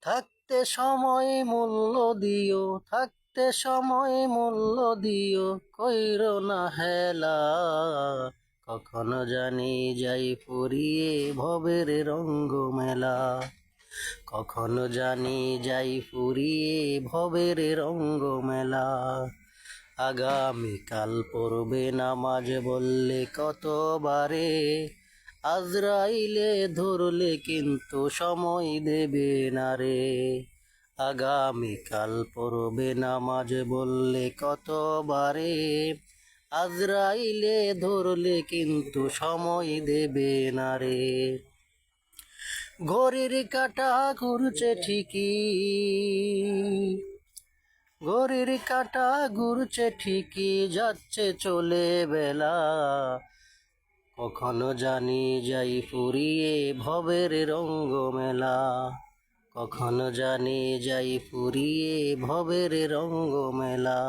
থাকতে সময় মূল্য দিও, থাকতে সময় মূল্য দিও, কইরো না হেলা। কখনো জানি যাই ফুরিয়ে ভবের রঙ্গ মেলা, কখনো জানি যাই ফুরিয়ে ভবের রঙ্গ মেলা। আগামীকাল পড়বে নামাজ বললে কতবারে, আজরাইলে ধরলে কিন্তু সময় দেবে না রে। আগামীকাল পড়বে নামাজ বললে কতবারে, আজরাইলে ধরলে কিন্তু সময় দেবে না রে। ঘড়ির কাঁটা ঘুরছে ঠিকই, ঘড়ির কাঁটা ঘুরছে ঠিকই, যাচ্ছে চলে বেলা। কখনো জানি যাই ফুরিয়ে ভবের রঙ্গ মেলা, কখনো জানি যাই ফুরিয়ে ভবের রঙ্গ মেলা।